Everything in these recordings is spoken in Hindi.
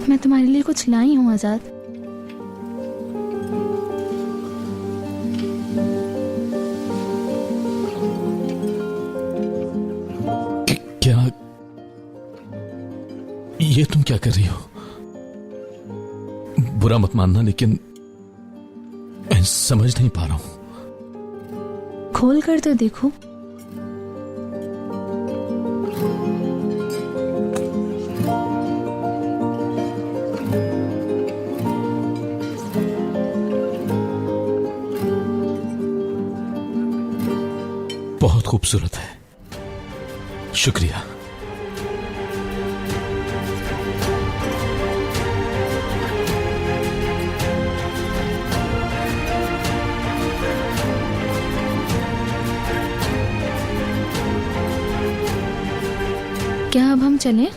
मैं तुम्हारे लिए कुछ लाई हूँ आजाद। क्या ये तुम क्या कर रही हो? बुरा मत मानना, लेकिन मैं समझ नहीं पा रहा हूं। खोल कर तो देखो। बहुत खूबसूरत है, शुक्रिया। क्या अब हम चलें?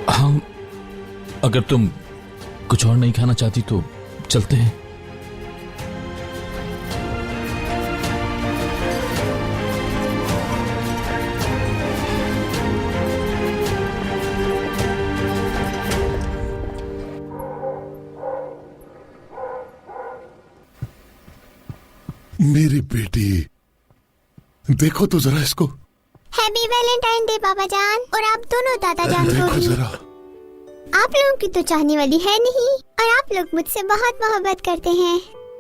हाँ, अगर तुम कुछ और नहीं खाना चाहती तो चलते हैं। मेरी बेटी, देखो तो जरा इसको। हैप्पी वैलेंटाइन डे पापा जान, और आप दोनों दादा जान को देखो भी। जरा। आप लोगों की तो चाहने वाली है नहीं, और आप लोग मुझसे बहुत मोहब्बत करते हैं,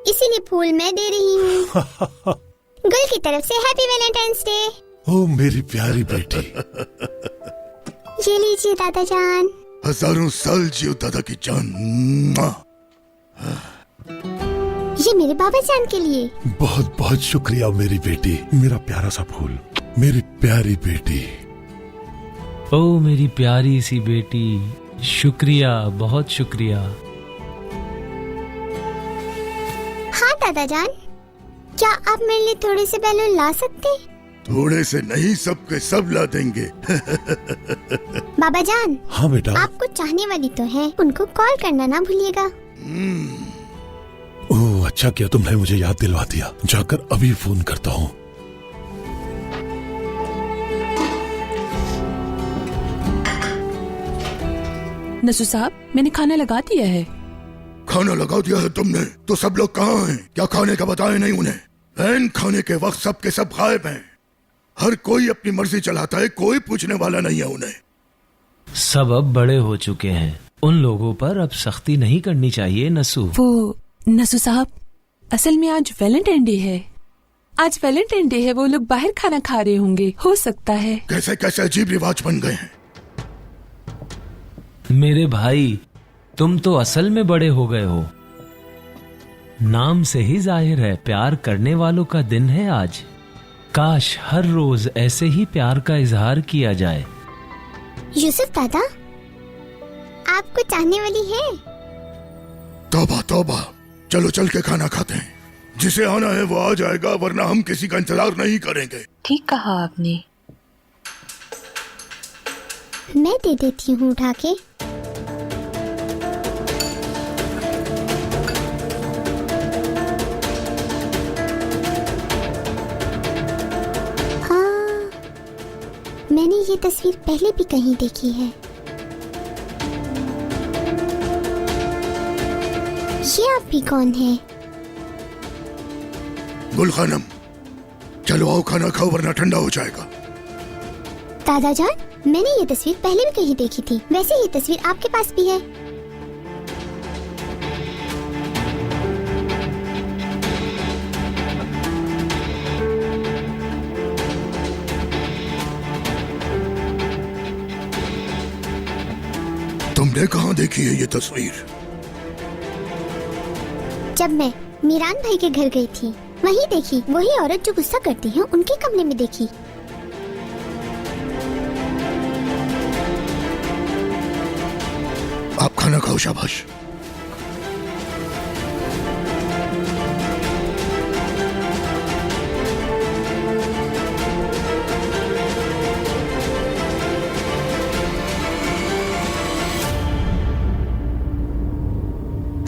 इसीलिए फूल मैं दे रही हूँ। गुल की तरफ से हैप्पी वैलेंटाइंस डे। ओ मेरी प्यारी बेटी। ये लीजिए दादा जान। हजारों साल जियो दादा की जान। ये मेरे बाबा जान के लिए। बहुत बहुत शुक्रिया मेरी बेटी, मेरा प्यारा सा फूल, मेरी प्यारी बेटी। ओ मेरी प्यारी सी बेटी, शुक्रिया, बहुत शुक्रिया। हाँ दादा जान, क्या आप मेरे लिए थोड़े से बैलून ला सकते? थोड़े से नहीं, सबके सब ला देंगे। बाबा जान। हाँ बेटा। आपको चाहने वाली तो है, उनको कॉल करना ना भूलिएगा। ओह अच्छा किया तुमने मुझे याद दिलवा दिया, जाकर अभी फोन करता हूँ। नसू साहब, मैंने खाना लगा दिया है। खाना लगा दिया है तुमने? तो सब लोग कहाँ हैं? क्या खाने का बताया नहीं उन्हें? ऐन खाने के वक्त सब के सब गायब हैं। हर कोई अपनी मर्जी चलाता है, कोई पूछने वाला नहीं है उन्हें। सब अब बड़े हो चुके हैं, उन लोगों पर अब सख्ती नहीं करनी चाहिए नसू। वो नसू साहब, असल में आज वैलेंटाइन डे है। आज वैलेंटाइन डे है, वो लोग बाहर खाना खा रहे होंगे, हो सकता है। कैसे कैसे अजीब रिवाज बन गए हैं। मेरे भाई, तुम तो असल में बड़े हो गए हो। नाम से ही जाहिर है, प्यार करने वालों का दिन है आज। काश हर रोज ऐसे ही प्यार का इजहार किया जाए। यूसुफ दादा, आपको चाहने वाली है? तौबा तौबा, चलो चल के खाना खाते हैं। जिसे आना है वो आ जाएगा, वरना हम किसी का इंतजार नहीं करेंगे। ठीक कहा आपने। मैं दे देती हूँ उठा के। हाँ, मैंने ये तस्वीर पहले भी कहीं देखी है। ये आप भी कौन है? गुल खानम, चलो आओ खाना खाओ, वरना ठंडा हो जाएगा। दादा जान, मैंने ये तस्वीर पहले भी कहीं देखी थी। वैसे ये तस्वीर आपके पास भी है। तुमने कहाँ देखी है ये तस्वीर? जब मैं मीरान भाई के घर गई थी, वहीं देखी। वही औरत जो गुस्सा करती है, उनके कमरे में देखी। आप खाना खाओ, शाबाश।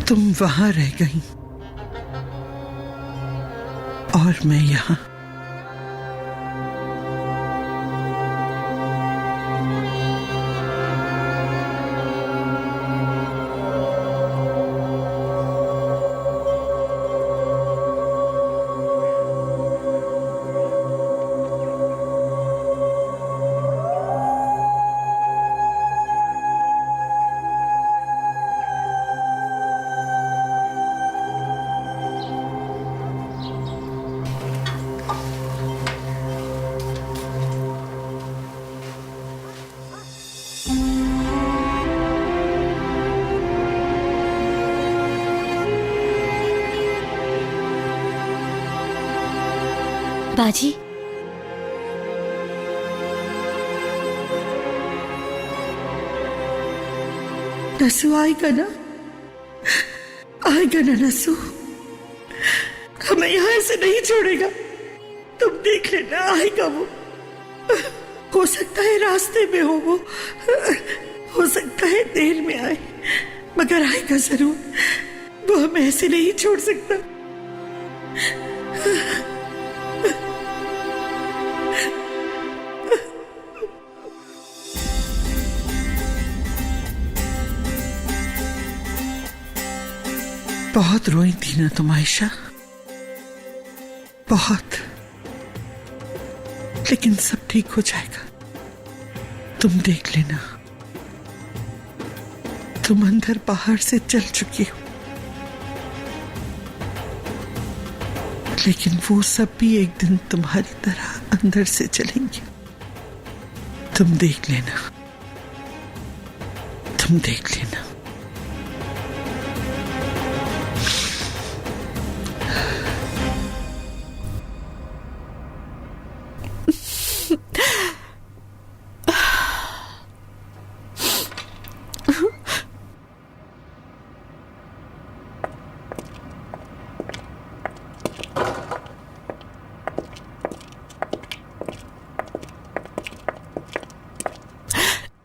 तुम वहां रह गई और मैं यहाँ। बाजी, नसू आएगा ना? आएगा ना नसू? हमें यहाँ ऐसे नहीं छोड़ेगा। तुम देख लेना, आएगा वो। हो सकता है रास्ते में हो सकता है देर में आए, मगर आएगा जरूर। वो हमें ऐसे नहीं छोड़ सकता। बहुत रोई थी ना तुम आयशा, बहुत। लेकिन सब ठीक हो जाएगा, तुम देख लेना। तुम अंदर बाहर से चल चुकी हो, लेकिन वो सब भी एक दिन तुम्हारी तरह अंदर से चलेंगे। तुम देख लेना, तुम देख लेना।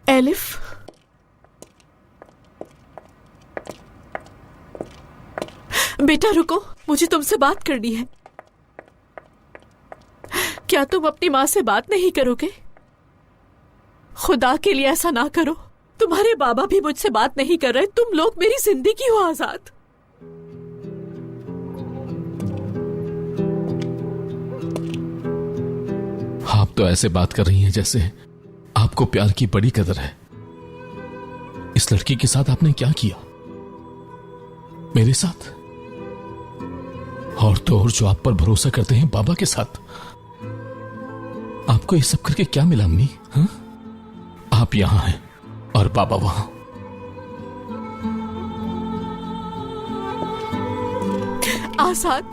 एलिफ, बेटा रुको, मुझे तुमसे बात करनी है। क्या तुम अपनी माँ से बात नहीं करोगे? खुदा के लिए ऐसा ना करो। तुम्हारे बाबा भी मुझसे बात नहीं कर रहे। तुम लोग मेरी जिंदगी हो आजाद। आप तो ऐसे बात कर रही हैं जैसे आपको प्यार की बड़ी कदर है। इस लड़की के साथ आपने क्या किया? मेरे साथ और तो और जो आप पर भरोसा करते हैं बाबा के साथ। आपको ये सब करके क्या मिला अम्मी? हाँ? आप यहां हैं और बाबा वहां। आजाद,